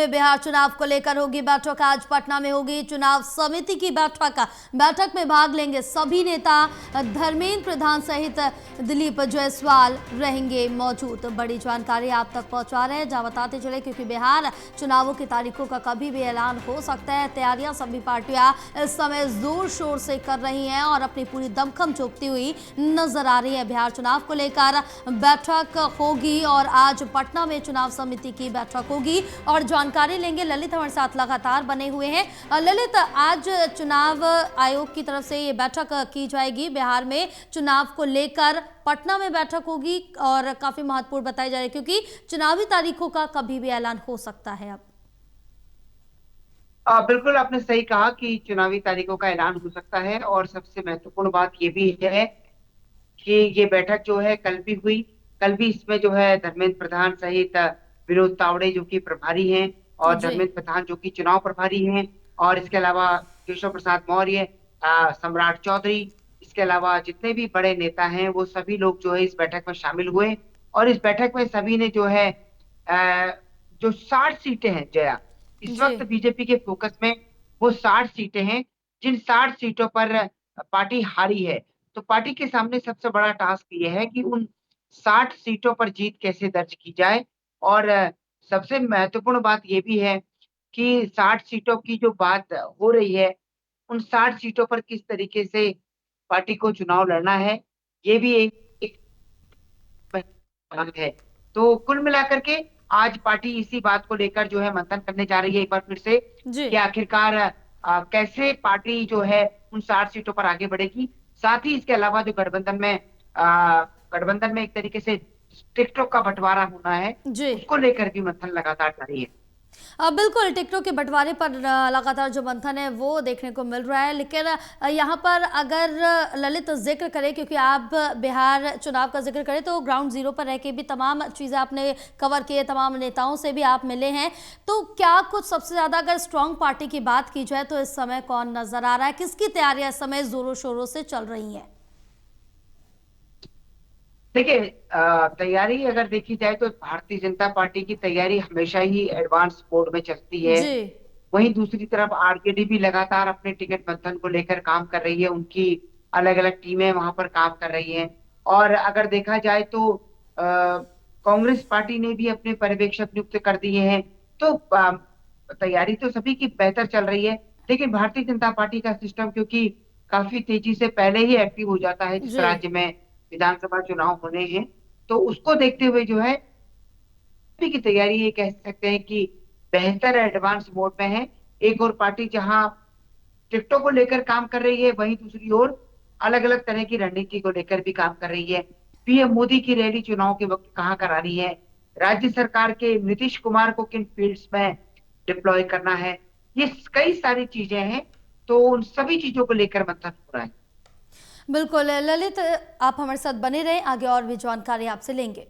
बिहार चुनाव को लेकर होगी बैठक। आज पटना में होगी चुनाव समिति की बैठक में भाग लेंगे सभी नेता। धर्मेंद्र प्रधान सहित दिलीप जायसवाल रहेंगे मौजूद। बड़ी जानकारी आप तक पहुंचा रहे हैं, जहां बताते चले क्योंकि बिहार चुनावों की तारीखों का कभी भी ऐलान हो सकता है। तैयारियां सभी पार्टियां इस समय जोर शोर से कर रही हैं और अपनी पूरी दमखम झोंकती हुई नजर आ रही है। बिहार चुनाव को लेकर बैठक होगी और आज पटना में चुनाव समिति की बैठक होगी और जानकारी लेंगे। ललित हमारे साथ लगातार बने हुए हैं। ललित, आज चुनाव आयोग की तरफ से ये बैठक की जाएगी। बिहार में चुनाव को लेकर पटना में बैठक होगी और काफी महत्वपूर्ण बताई जा रही है क्योंकि चुनावी तारीखों का कभी भी ऐलान हो सकता है। अब बिल्कुल आपने सही कहा कि चुनावी तारीखों का ऐलान हो सकता है और सबसे महत्वपूर्ण बात ये भी है कि ये बैठक जो है कल भी हुई। कल भी इसमें जो है धर्मेंद्र प्रधान सहित विनोद तावड़े जो कि प्रभारी हैं और जी धर्मेंद्र प्रधान जो कि चुनाव प्रभारी हैं, और इसके अलावा केशव प्रसाद मौर्य, सम्राट चौधरी, इसके अलावा जितने भी बड़े नेता हैं वो सभी लोग जो है इस बैठक में शामिल हुए। और इस बैठक में सभी ने जो है जो 60 सीटें हैं जया, इस जी वक्त बीजेपी के फोकस में वो 60 सीटें हैं। जिन 60 सीटों पर पार्टी हारी है, तो पार्टी के सामने सबसे बड़ा टास्क ये है कि उन 60 सीटों पर जीत कैसे दर्ज की जाए। और सबसे महत्वपूर्ण बात ये भी है कि 60 सीटों की जो बात हो रही है, उन 60 सीटों पर किस तरीके से पार्टी को चुनाव लड़ना है, ये भी एक बात है। तो कुल मिलाकर के आज पार्टी इसी बात को लेकर जो है मंथन करने जा रही है एक बार फिर से जी कि आखिरकार कैसे पार्टी जो है उन 60 सीटों पर आगे बढ़ेगी। साथ ही इसके अलावा जो गठबंधन में एक तरीके से टिकटों का बंटवारा होना है, जी उसको लेकर भी मंथन लगातार जारी है। बिल्कुल, टिकटों के बंटवारे पर लगातार जो मंथन है वो देखने को मिल रहा है। लेकिन यहाँ पर अगर ललित जिक्र करें, क्योंकि आप बिहार चुनाव का जिक्र करें तो ग्राउंड जीरो पर रह के भी तमाम चीज़ें आपने कवर की है, तमाम नेताओं से भी आप मिले हैं। तो क्या कुछ सबसे ज़्यादा अगर स्ट्रांग पार्टी की बात की जाए तो इस समय कौन नजर आ रहा है? किसकी तैयारियां इस समय जोरों शोरों से चल रही हैं? देखिए, तैयारी अगर देखी जाए तो भारतीय जनता पार्टी की तैयारी हमेशा ही एडवांस मोड में चलती है। जी वहीं दूसरी तरफ आरजेडी भी लगातार अपने टिकट मंथन को लेकर काम कर रही है। उनकी अलग अलग टीमें वहां पर काम कर रही हैं। और अगर देखा जाए तो कांग्रेस पार्टी ने भी अपने पर्यवेक्षक नियुक्त कर दिए हैं। तो तैयारी तो सभी की बेहतर चल रही है। लेकिन भारतीय जनता पार्टी का सिस्टम क्योंकि काफी तेजी से पहले ही एक्टिव हो जाता है जिस जी राज्य में विधानसभा चुनाव होने हैं, तो उसको देखते हुए जो है की तैयारी ये कह सकते हैं कि बेहतर एडवांस मोड में है। एक और पार्टी जहां टिकटों को लेकर काम कर रही है, वहीं दूसरी ओर अलग अलग तरह की रणनीति को लेकर भी काम कर रही है। पीएम मोदी की रैली चुनाव के वक्त कहाँ करानी है, राज्य सरकार के नीतीश कुमार को किन फील्ड्स में डिप्लॉय करना है, ये कई सारी चीजें हैं। तो उन सभी चीजों को लेकर मंथन हो रहा है। बिल्कुल ललित, आप हमारे साथ बने रहें, आगे और भी जानकारी आपसे लेंगे।